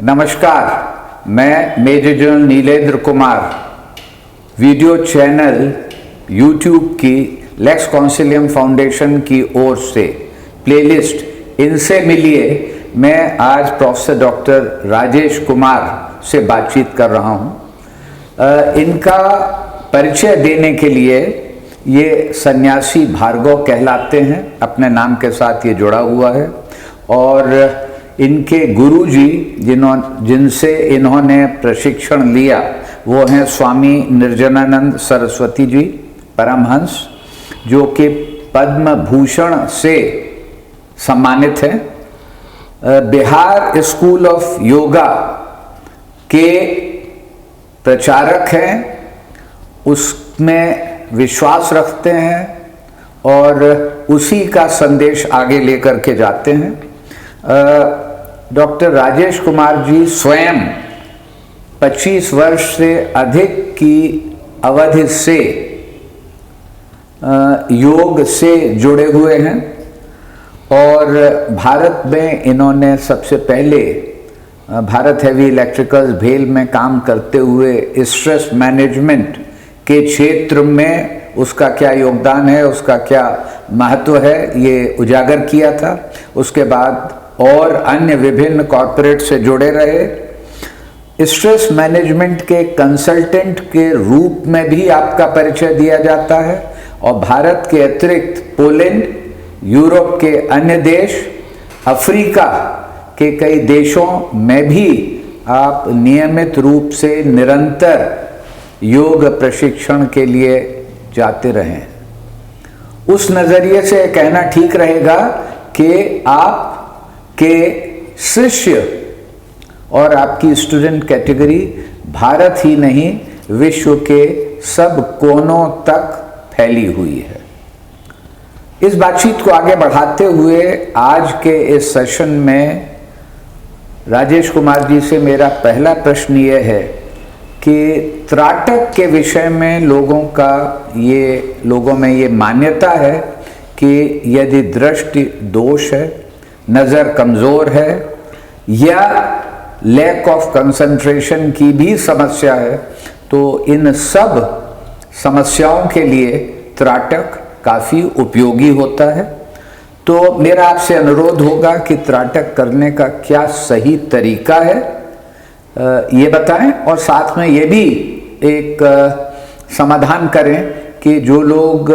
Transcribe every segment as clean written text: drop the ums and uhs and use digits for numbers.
नमस्कार, मैं major general Nilendra Kumar video channel YouTube की लेक्स कॉन्सिलियम फाउंडेशन की ओर से प्लेलिस्ट इनसे मिलिए मैं आज प्रोफेसर डॉक्टर राजेश कुमार से बातचीत कर रहा हूं। इनका परिचय देने के लिए ये सन्यासी भार्गव कहलाते हैं, अपने नाम के साथ ये जुड़ा हुआ है। और इनके गुरुजी जिनसे इन्होंने प्रशिक्षण लिया वो हैं स्वामी निर्जनानंद सरस्वती जी परमहंस, जो कि पद्म भूषण से सम्मानित हैं। बिहार स्कूल ऑफ योगा के प्रचारक हैं, उसमें विश्वास रखते हैं और उसी का संदेश आगे लेकर के जाते हैं। डॉक्टर राजेश कुमार जी स्वयं 25 वर्ष से अधिक की अवधि से योग से जुड़े हुए हैं और भारत में इन्होंने सबसे पहले भारत हेवी इलेक्ट्रिकल्स भेल में काम करते हुए स्ट्रेस मैनेजमेंट के क्षेत्र में उसका क्या योगदान है, उसका क्या महत्व है, ये उजागर किया था। उसके बाद और अन्य विभिन्न कॉर्पोरेट से जुड़े रहे। स्ट्रेस मैनेजमेंट के कंसल्टेंट के रूप में भी आपका परिचय दिया जाता है और भारत के अतिरिक्त पोलैंड, यूरोप के अन्य देश, अफ्रीका के कई देशों में भी आप नियमित रूप से निरंतर योग प्रशिक्षण के लिए जाते रहें। उस नज़रिए से कहना ठीक रहेगा कि आप के शिष्य और आपकी स्टूडेंट कैटेगरी भारत ही नहीं विश्व के सब कोनों तक फैली हुई है। इस बातचीत को आगे बढ़ाते हुए आज के इस सेशन में राजेश कुमार जी से मेरा पहला प्रश्न ये है कि त्राटक के विषय में लोगों में ये मान्यता है कि यदि दृष्टि दोष है, नज़र कमज़ोर है या लैक ऑफ कंसंट्रेशन की भी समस्या है, तो इन सब समस्याओं के लिए त्राटक काफ़ी उपयोगी होता है। तो मेरा आपसे अनुरोध होगा कि त्राटक करने का क्या सही तरीका है ये बताएं और साथ में ये भी एक समाधान करें कि जो लोग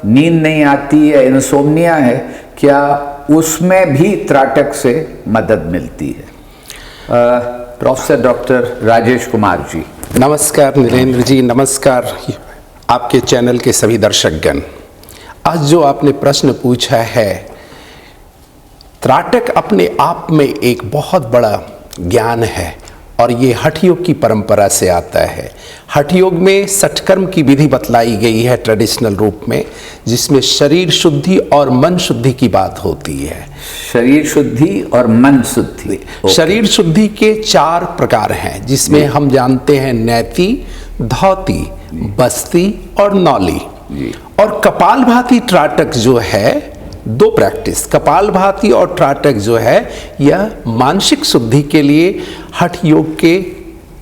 नींद नहीं आती है, इंसोम्निया है, क्या उसमें भी त्राटक से मदद मिलती है। Professor doctor Rajesh Kumar ji. नमस्कार नीलेंद्र जी, नमस्कार आपके चैनल के सभी दर्शकगण। आज जो आपने प्रश्न पूछा है, त्राटक अपने आप में एक बहुत बड़ा ज्ञान है और ये हठ योग की परंपरा से आता है। हठ योग में षटकर्म की विधि बतलाई गई है ट्रेडिशनल रूप में, जिसमें शरीर शुद्धि और मन शुद्धि की बात होती है। शरीर शुद्धि और मन शुद्धि। शरीर शुद्धि के 4 प्रकार हैं, जिसमें हम जानते हैं नैति, धौती, बस्ती और नौली। और कपालभाति त्राटक जो है, 2 प्रैक्टिस कपालभाति और त्राटक जो है, यह मानसिक शुद्धि के लिए हठ योग के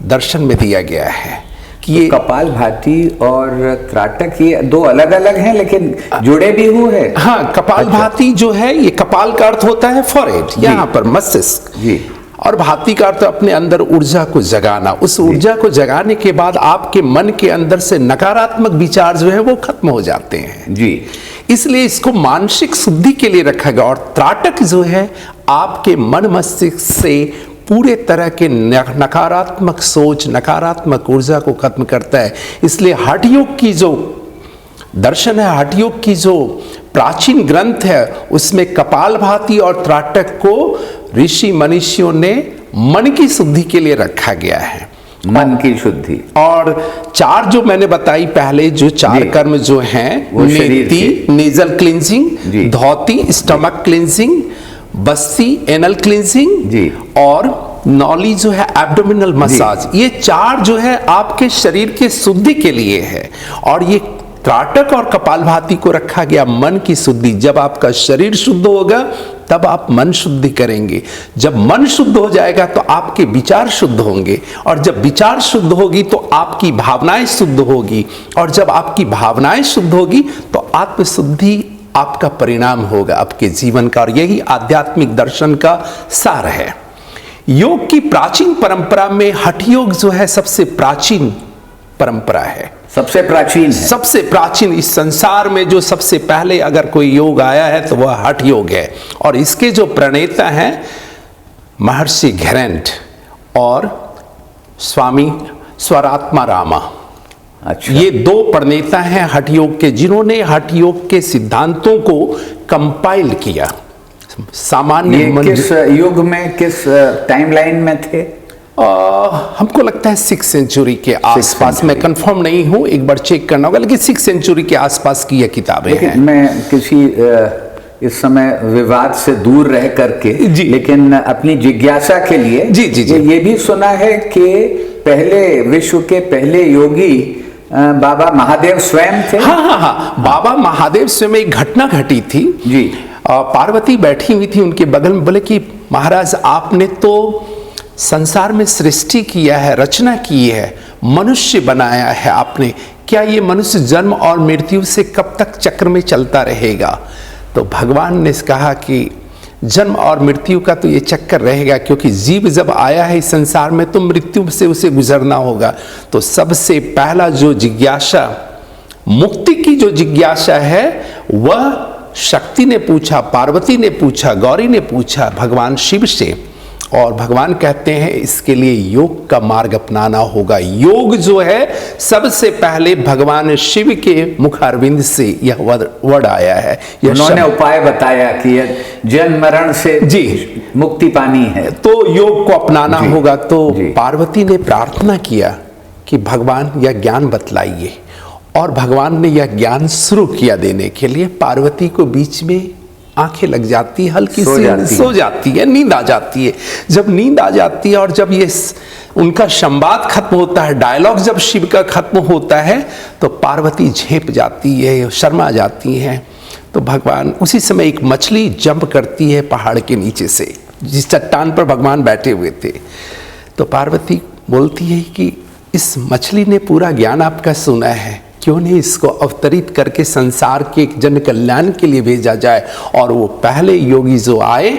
दर्शन में दिया गया है कि ये कपालभाति और त्राटक ये 2 अलग अलग हैं लेकिन जुड़े भी हुए हैं। हाँ, कपालभाति जो है ये कपाल का अर्थ होता है फॉरहेड, यहाँ पर मस्तिष्क जी, और भाती का अर्थ अपने अंदर ऊर्जा को जगाना। उस ऊर्जा को जगाने के बाद आपके मन के अंदर से नकारात्मक विचार जो है वो खत्म हो जाते हैं जी। इसलिए इसको मानसिक शुद्धि के लिए रखा गया। और त्राटक जो है आपके मन मस्तिष्क से पूरे तरह के नकारात्मक सोच, नकारात्मक ऊर्जा को खत्म करता है। इसलिए हठ योग की जो दर्शन है, हठ योग की जो प्राचीन ग्रंथ है, उसमें कपालभाति और त्राटक को ऋषि मनीषियों ने मन की शुद्धि के लिए रखा गया है। मन की शुद्धि। और 4 जो मैंने बताई पहले, जो 4 कर्म जो हैं, नेति नेजल क्लींजिंग, धौती स्टमक क्लींजिंग, बस्ती एनल क्लींजिंग और नौली जो है एब्डोमिनल मसाज, ये 4 जो है आपके शरीर के शुद्धि के लिए है। और ये त्राटक और कपालभाति को रखा गया मन की शुद्धि। जब आपका शरीर शुद्ध होगा तब आप मन शुद्धि करेंगे। जब मन शुद्ध हो जाएगा तो आपके विचार शुद्ध होंगे, और जब विचार शुद्ध होगी तो आपकी भावनाएं शुद्ध होगी, और जब आपकी भावनाएं शुद्ध होगी तो आत्मशुद्धि आपका परिणाम होगा आपके जीवन का। और यही आध्यात्मिक दर्शन का सार है। योग की प्राचीन परंपरा में हठ योग जो है सबसे प्राचीन परंपरा है, सबसे प्राचीन है। सबसे प्राचीन। इस संसार में जो सबसे पहले अगर कोई योग आया है तो वह हठ योग है। और इसके जो प्रणेता हैं महर्षि घेरेंट और स्वामी स्वरात्मा रामा। अच्छा। ये दो प्रणेता हैं हठ योग के, जिन्होंने हठ योग के सिद्धांतों को कंपाइल किया। सामान्य ये किस युग में, किस टाइमलाइन में थे? हमको लगता है 6th सेंचुरी के आसपास, मैं कंफर्म नहीं हूं, एक बार चेक करना होगा, लेकिन 6th सेंचुरी के आसपास की यह किताबें हैं। मैं किसी इस समय विवाद से दूर रह करके, लेकिन अपनी जिज्ञासा के लिए जी ये भी सुना है कि पहले विश्व के पहले योगी बाबा महादेव स्वयं थे। हाँ, बाबा महादेव स्वयं एक घटना घटी थी जी। पार्वती बैठी हुई थी उनके बगल में, बोले कि महाराज आपने तो संसार में सृष्टि किया है, रचना की है, मनुष्य बनाया है आपने, क्या ये मनुष्य जन्म और मृत्यु से कब तक चक्र में चलता रहेगा? तो भगवान ने कहा कि जन्म और मृत्यु का तो ये चक्कर रहेगा, क्योंकि जीव जब आया है इस संसार में तो मृत्यु से उसे गुजरना होगा। तो सबसे पहला जो जिज्ञासा, मुक्ति की जो जिज्ञासा है, वह शक्ति ने पूछा, पार्वती ने पूछा, गौरी ने पूछा भगवान शिव से। और भगवान कहते हैं इसके लिए योग का मार्ग अपनाना होगा। योग जो है सबसे पहले भगवान शिव के मुखारविंद से यह वर्ड आया है। उन्होंने उपाय बताया कि जन्म मरण से जी मुक्ति पानी है, तो योग को अपनाना होगा। तो पार्वती ने प्रार्थना किया कि भगवान यह ज्ञान बतलाइए, और भगवान ने यह ज्ञान शुरू किया देने के लिए। पार्वती को बीच में आंखें लग जाती है, हल्की सी सो जाती है, नींद आ जाती है। जब नींद आ जाती है और जब ये उनका संवाद खत्म होता है, डायलॉग जब शिव का खत्म होता है, तो पार्वती झेप जाती है, शर्मा जाती हैं। तो भगवान उसी समय एक मछली जंप करती है पहाड़ के नीचे से, जिस चट्टान पर भगवान बैठे हुए थे। तो पार्वती बोलती है कि इस मछली ने पूरा ज्ञान आपका सुना है, क्यों नहीं इसको अवतरित करके संसार के जन कल्याण के लिए भेजा जाए। और वो पहले योगी जो आए,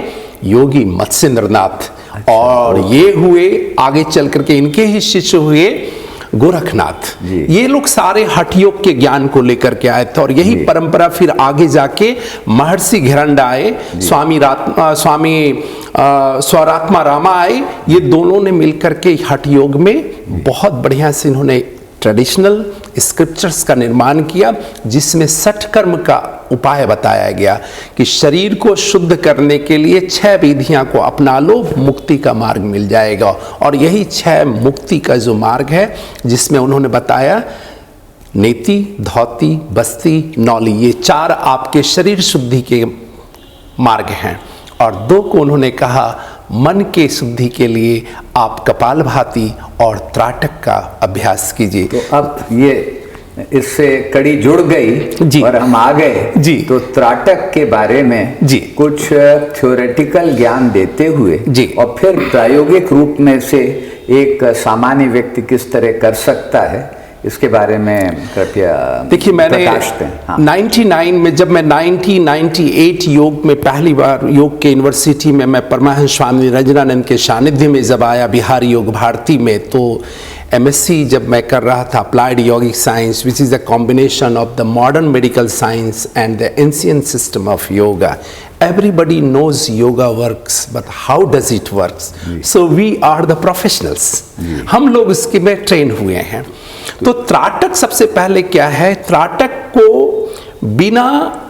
योगी मत्स्य नरनाथ, और ये हुए आगे चल करके इनके ही शिष्य हुए गोरखनाथ। ये लोग सारे हठ योग के ज्ञान को लेकर के आए थे, और यही परंपरा फिर आगे जाके महर्षि घेरंड आए, स्वामी स्वरात्मा रामा आए। ये दोनों ने मिलकर के हठ योग में बहुत बढ़िया से इन्होंने ट्रेडिशनल स्क्रिप्चर्स का निर्माण किया, जिसमें 60 कर्म का उपाय बताया गया कि शरीर को शुद्ध करने के लिए 6 विधियां को अपना लो, मुक्ति का मार्ग मिल जाएगा। और यही 6 मुक्ति का जो मार्ग है, जिसमें उन्होंने बताया नेति, धौति, बस्ती, नौली, ये 4 आपके शरीर शुद्धि के मार्ग हैं। और 2 को उन्होंने कहा मन के शुद्धि के लिए आप कपालभाति और त्राटक का अभ्यास कीजिए। तो अब ये इससे कड़ी जुड़ गई और हम आ गए जी। तो त्राटक के बारे में जी कुछ थ्योरेटिकल ज्ञान देते हुए जी, और फिर प्रायोगिक रूप में से एक सामान्य व्यक्ति किस तरह कर सकता है, इसके बारे में कृपया देखिए। मैंने 99 में, जब मैं 1998 योग में पहली बार योग के यूनिवर्सिटी में मैं परमहंस स्वामी रंजनानंद के सानिध्य में जब आया बिहार योग भारती में, तो MSc जब मैं कर रहा था, applied yogic science, which is the combination of the modern medical science and the ancient system of yoga. Everybody knows yoga works, but how does it works? So we are the professionals. हम लोग इसके में train हुए हैं। तो त्राटक सबसे पहले क्या है? त्राटक को बिना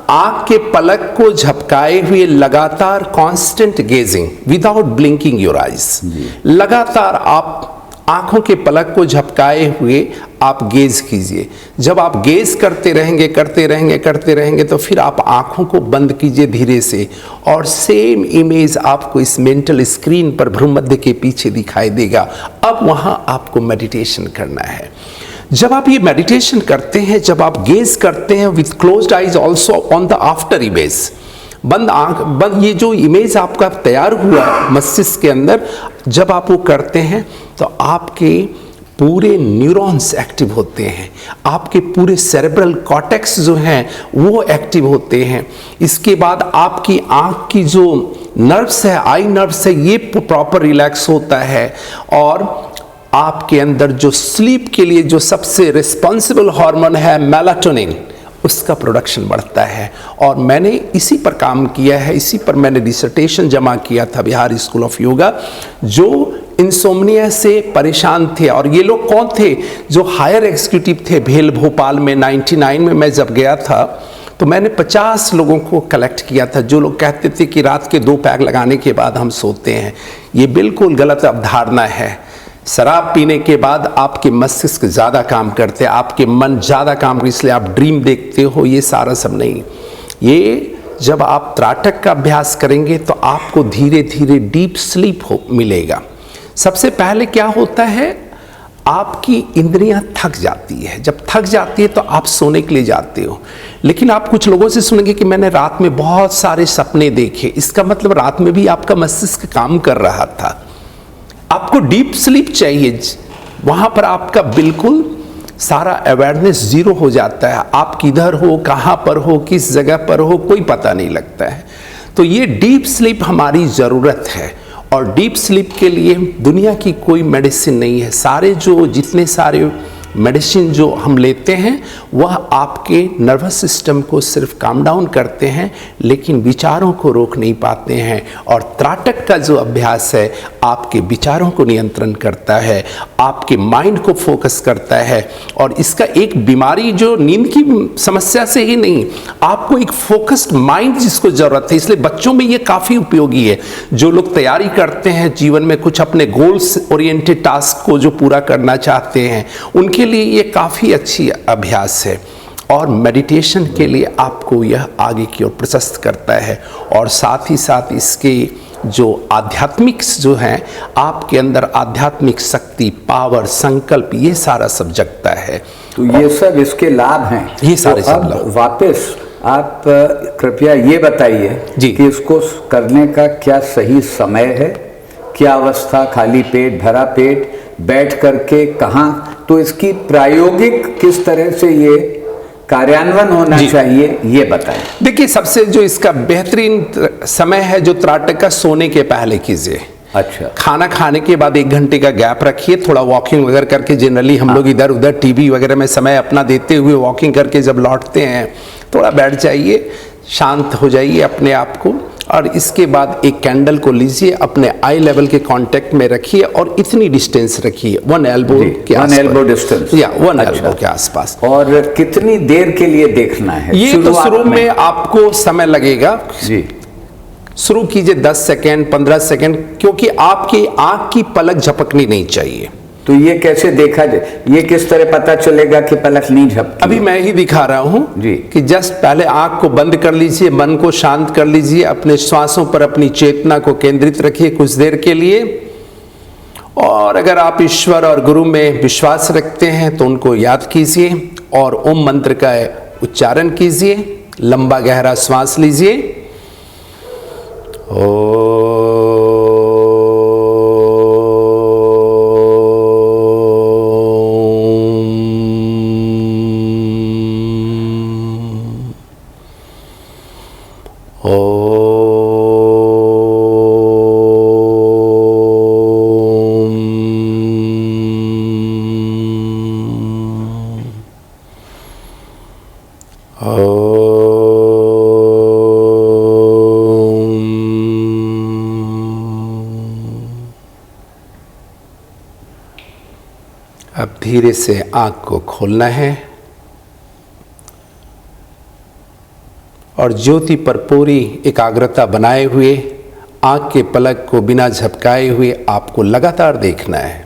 आंख के पलक को झपकाए हुए लगातार constant gazing, without blinking your eyes, लगातार आप आंखों के पलक को झपकाए हुए आप गेज कीजिए। जब आप गेज करते रहेंगे तो फिर आप आंखों को बंद कीजिए धीरे से, और सेम इमेज आपको इस मेंटल स्क्रीन पर भ्रूमध्य के पीछे दिखाई देगा। अब वहां आपको मेडिटेशन करना है। जब आप ये मेडिटेशन करते हैं, जब आप गेज करते हैं with closed eyes also on the after image, बंद आंख, बंद, ये जो इमेज आपका तैयार हुआ मस्तिष्क के अंदर, जब आप वो करते हैं तो आपके पूरे न्यूरॉन्स एक्टिव होते हैं, आपके पूरे सेरेब्रल कॉर्टेक्स जो हैं वो एक्टिव होते हैं। इसके बाद आपकी आंख की जो नर्व्स है, आई नर्व्स है, ये प्रॉपर रिलैक्स होता है और आपके अंदर जो स्लीप के लिए जो सबसे रिस्पॉन्सिबल हार्मोन है मेलाटोनिन, उसका प्रोडक्शन बढ़ता है। और मैंने इसी पर काम किया है, इसी पर मैंने डिसर्टेशन जमा किया था बिहार स्कूल ऑफ योगा। जो इंसोम्निया से परेशान थे, और ये लोग कौन थे, जो हायर एग्जीक्यूटिव थे भेल भोपाल में 99 में मैं जब गया था तो मैंने 50 लोगों को कलेक्ट किया था, जो लोग कहते थे कि रात के 2 पैग लगाने के बाद हम सोते हैं। ये बिल्कुल गलत अवधारणा है। शराब पीने के बाद आपके मस्तिष्क ज़्यादा काम करते हैं, आपके मन ज़्यादा काम करते, इसलिए आप ड्रीम देखते हो, ये सारा सब नहीं। ये जब आप त्राटक का अभ्यास करेंगे तो आपको धीरे धीरे डीप स्लीप मिलेगा। सबसे पहले क्या होता है, आपकी इंद्रियां थक जाती है। जब थक जाती है तो आप सोने के लिए जाते हो, लेकिन आप कुछ लोगों से सुनेंगे कि मैंने रात में बहुत सारे सपने देखे। इसका मतलब रात में भी आपका मस्तिष्क काम कर रहा था। आपको डीप स्लीप चाहिए, वहां पर आपका बिल्कुल सारा अवेयरनेस जीरो हो जाता है। आप किधर हो, कहां पर हो, किस जगह पर हो, कोई पता नहीं लगता है। तो ये डीप स्लीप हमारी ज़रूरत है, और डीप स्लीप के लिए दुनिया की कोई मेडिसिन नहीं है। सारे जितने सारे मेडिसिन जो हम लेते हैं वह आपके नर्वस सिस्टम को सिर्फ काम डाउन करते हैं, लेकिन विचारों को रोक नहीं पाते हैं। और त्राटक का जो अभ्यास है आपके विचारों को नियंत्रण करता है, आपके माइंड को फोकस करता है। और इसका एक बीमारी जो नींद की समस्या से ही नहीं, आपको एक फोकस्ड माइंड जिसको ज़रूरत है, इसलिए बच्चों में ये काफ़ी उपयोगी है। जो लोग तैयारी करते हैं जीवन में, कुछ अपने गोल्स ओरिएंटेड टास्क को जो पूरा करना चाहते हैं, उनके लिए ये काफ़ी अच्छी अभ्यास है। और मेडिटेशन के लिए आपको यह आगे की ओर प्रशस्त करता है। और साथ ही साथ इसके जो आध्यात्मिक जो हैं, आपके अंदर आध्यात्मिक शक्ति, पावर, संकल्प, ये सारा सब जगता है। तो ये सब इसके लाभ हैं। ये सारे तो सब अब लाभ। वापस आप कृपया ये बताइए जी। कि इसको करने का क्या सही समय है, क्या अवस्था, खाली पेट, भरा पेट, बैठ करके कहाँ, तो इसकी प्रायोगिक किस तरह से ये कार्यान्वयन होना चाहिए, ये बताएं। देखिए, सबसे जो इसका बेहतरीन समय है जो त्राटक का, सोने के पहले कीजिए। अच्छा। खाना खाने के बाद 1 घंटे का गैप रखिए, थोड़ा वॉकिंग वगैरह करके। जनरली हम लोग इधर उधर टीवी वगैरह में समय अपना देते हुए वॉकिंग करके जब लौटते हैं, थोड़ा बैठ जाइए, शांत हो जाइए अपने आप को। और इसके बाद एक कैंडल को लीजिए, अपने आई लेवल के कांटेक्ट में रखिए और इतनी डिस्टेंस रखिए, 1 एल्बो के आसपास, 1 एल्बो डिस्टेंस, या 1 एल्बो के आसपास। और कितनी देर के लिए देखना है? ये तो शुरू में आपको समय लगेगा जी। शुरू कीजिए 10 सेकेंड, 15 सेकेंड, क्योंकि आपकी आंख की पलक झपकनी नहीं चाहिए। तो ये कैसे देखा जाए, ये किस तरह पता चलेगा कि पलक नहीं झपकी? अभी मैं ही दिखा रहा हूं जी। कि जस्ट पहले आंख को बंद कर लीजिए, मन को शांत कर लीजिए, अपने श्वासों पर अपनी चेतना को केंद्रित रखिए कुछ देर के लिए। और अगर आप ईश्वर और गुरु में विश्वास रखते हैं तो उनको याद कीजिए और ओम मंत्र का उच्चारण कीजिए। लंबा गहरा श्वास लीजिए। अब धीरे से आंख को खोलना है और ज्योति पर पूरी एकाग्रता बनाए हुए आंख के पलक को बिना झपकाए हुए आपको लगातार देखना है।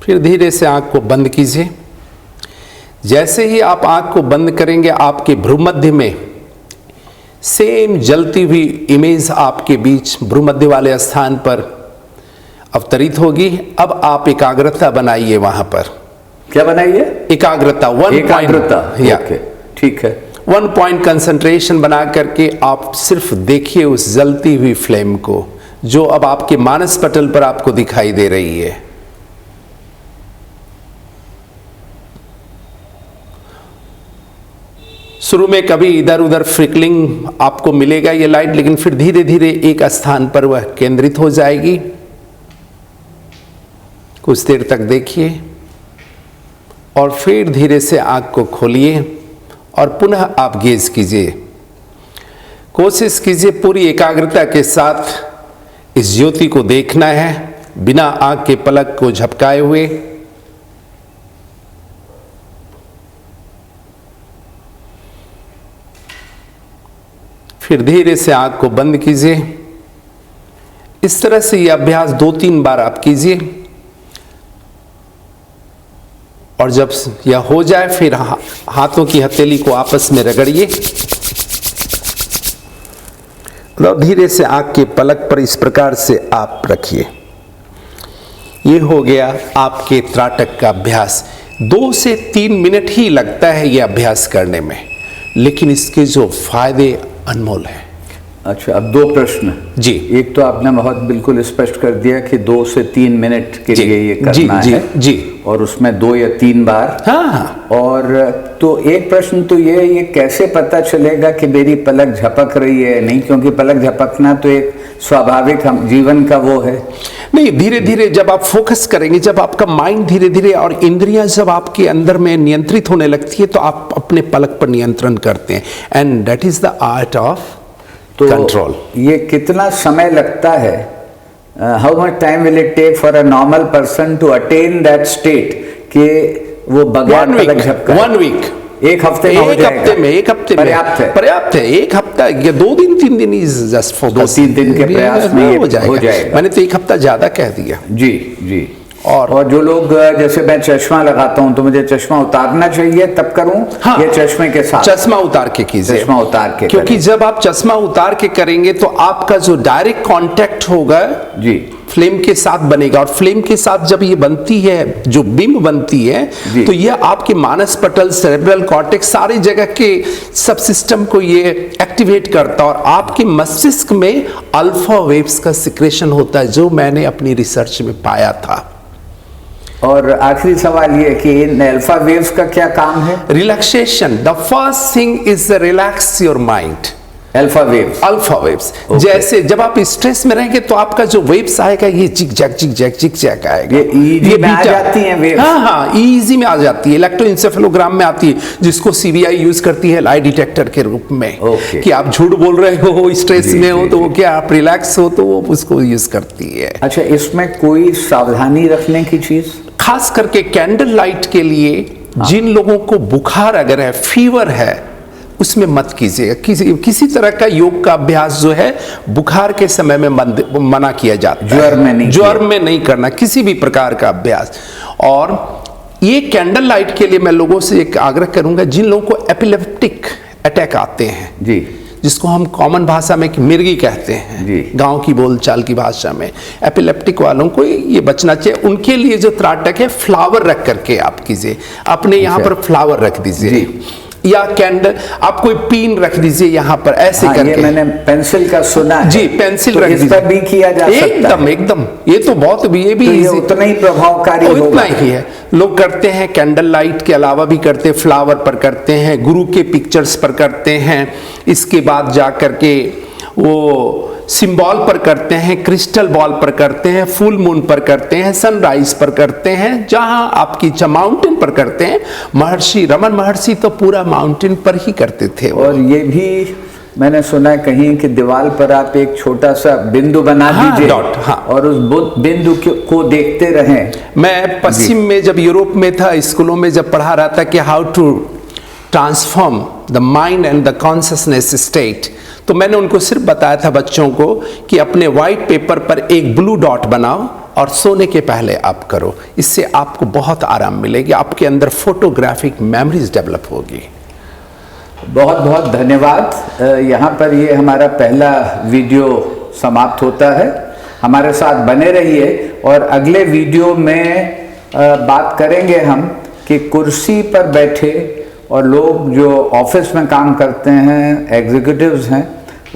फिर धीरे से आंख को बंद कीजिए। जैसे ही आप आंख को बंद करेंगे आपके भ्रूमध्य में सेम जलती हुई इमेज आपके बीच भ्रूमध्य वाले स्थान पर अवतरित होगी। अब आप एकाग्रता बनाइए वहां पर। क्या बनाइए? एकाग्रता। एकाग्रता, ओके, ठीक है। 1 पॉइंट कंसंट्रेशन बना करके आप सिर्फ देखिए उस जलती हुई फ्लेम को जो अब आपके मानस पटल पर आपको दिखाई दे रही है। शुरू में कभी इधर उधर फ्रिकलिंग आपको मिलेगा ये लाइट, लेकिन फिर धीरे धीरे एक स्थान पर वह केंद्रित हो जाएगी। कुछ देर तक देखिए और फिर धीरे से आंख को खोलिए और पुनः आप गेज कीजिए। कोशिश कीजिए पूरी एकाग्रता के साथ इस ज्योति को देखना है, बिना आंख के पलक को झपकाए हुए। फिर धीरे से आंख को बंद कीजिए। इस तरह से यह अभ्यास 2-3 बार आप कीजिए और जब यह हो जाए फिर हाथों की हथेली को आपस में रगड़िए और धीरे से आंख के पलक पर इस प्रकार से आप रखिए। ये हो गया आपके त्राटक का अभ्यास। 2 से 3 मिनट ही लगता है यह अभ्यास करने में, लेकिन इसके जो फायदे अनमोल हैं। अच्छा, अब 2 प्रश्न जी। एक तो आपने बहुत बिल्कुल स्पष्ट कर दिया कि 2 से 3 मिनट के लिए ये करना है जी, और उसमें 2 या 3 बार। हाँ। और तो एक प्रश्न तो ये कैसे पता चलेगा कि मेरी पलक झपक रही है नहीं, क्योंकि पलक झपकना तो एक स्वाभाविक जीवन का वो है। नहीं, धीरे धीरे जब आप फोकस करेंगे, जब आपका माइंड धीरे धीरे और इंद्रियां जब आपके अंदर में नियंत्रित होने लगती है तो आप अपने पलक पर नियंत्रण करते हैं। And that is the art of control. ये कितना समय लगता है? How much time will it take for a normal person to attain that state कि वो बगैर पलक झपकाए? 1 वीक। एक हफ्ते में हो जाएगा? एक हफ्ते में पर्याप्त है। एक हफ्ता या 2 दिन 3 दिन इज जस्ट फॉर 2-3 दिन के प्रयास में हो जाएगा। मैंने तो एक हफ्ता ज्यादा कह दिया। जी जी। और जो लोग, जैसे मैं चश्मा लगाता हूं तो मुझे चश्मा उतारना चाहिए तब करूं? हाँ, ये चश्मे के साथ? चश्मा उतार के कीजिए। चश्मा उतार के, क्योंकि जब आप चश्मा उतार के करेंगे तो आपका जो डायरेक्ट कांटेक्ट होगा जी फ्लेम के साथ बनेगा, और फ्लेम के साथ जब ये बनती है, जो बिंब बनती है, तो ये आपके मानस पटल, सेरेब्रल कॉर्टेक्स, सारी जगह के सब सिस्टम को ये एक्टिवेट करता है और आपके मस्तिष्क में अल्फा वेव्स का सिक्रेशन होता है, जो मैंने अपनी रिसर्च में पाया था। और आखिरी सवाल ये कि इन अल्फा वेव्स का क्या काम है? Relaxation. The first thing is relax your mind. Alpha waves. जैसे जब आप स्ट्रेस में रहेंगे तो आपका जो वेव्स आएगा ये जिग जैक आएगा। ये ईजी में आ जाती हैं वेव्स? हाँ, ईजी में आ जाती है। इलेक्ट्रोइंसेफेलोग्राम में आती है, जिसको सीबीआई यूज करती है लाई डिटेक्टर के रूप में। कि आप झूठ बोल रहे हो, स्ट्रेस में हो तो वो क्या, आप रिलैक्स हो तो वो उसको यूज करती है। अच्छा, इसमें कोई सावधानी रखने की चीज? खास करके कैंडल लाइट के लिए जिन लोगों को बुखार अगर है, फीवर है, उसमें मत कीजिएगा। किसी तरह का योग का अभ्यास जो है बुखार के समय में मना किया जाता है। ज्वर में नहीं करना किसी भी प्रकार का अभ्यास। और ये कैंडल लाइट के लिए मैं लोगों से एक आग्रह करूंगा, जिन लोगों को एपिलेप्टिक अटैक आते हैं जी, जिसको हम कॉमन भाषा में मिर्गी कहते हैं, गांव की बोलचाल की भाषा में, एपिलेप्टिक वालों को ये बचना चाहिए। उनके लिए जो त्राटक है, फ्लावर रख करके आप कीजिए। अपने यहाँ पर फ्लावर रख दीजिए या कैंडल, आप कोई पिन रख दीजिए यहाँ पर, ऐसे करके। ये मैंने पेंसिल का सुना है। जी, पेंसिल तो रख इस पर भी किया जा सकता है? एकदम। ये तो बहुत, ये भी तो उतना ही प्रभावकारी होगा। उतना ही है। लोग करते हैं, कैंडल लाइट के अलावा भी करते हैं, फ्लावर पर करते हैं, गुरु के पिक्चर्स पर करते हैं, इसके बाद जा करके वो सिंबल पर करते हैं, क्रिस्टल बॉल पर करते हैं, फुल मून पर करते हैं, सनराइज पर करते हैं, जहां आपकी माउंटेन पर करते हैं। महर्षि रमन महर्षि तो पूरा माउंटेन पर ही करते थे। और ये भी मैंने सुना है कहीं कि दीवार पर आप एक छोटा सा बिंदु बना दीजिए, और उस बिंदु को देखते रहें। मैं पश्चिम में जब यूरोप में था, स्कूलों में जब पढ़ा रहा था कि how to transform the mind and the consciousness state, तो मैंने उनको सिर्फ बताया था बच्चों को कि अपने वाइट पेपर पर एक ब्लू डॉट बनाओ और सोने के पहले आप करो। इससे आपको बहुत आराम मिलेगी, आपके अंदर फोटोग्राफिक मेमोरीज डेवलप होगी। बहुत बहुत धन्यवाद। यहाँ पर ये हमारा पहला वीडियो समाप्त होता है। हमारे साथ बने रहिए और अगले वीडियो में बात करेंगे हम कि कुर्सी पर बैठे और लोग जो ऑफिस में काम करते हैं, एग्जीक्यूटिव्स हैं,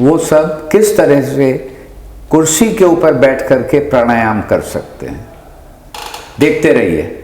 वो सब किस तरह से कुर्सी के ऊपर बैठ करके प्राणायाम कर सकते हैं। देखते रहिए।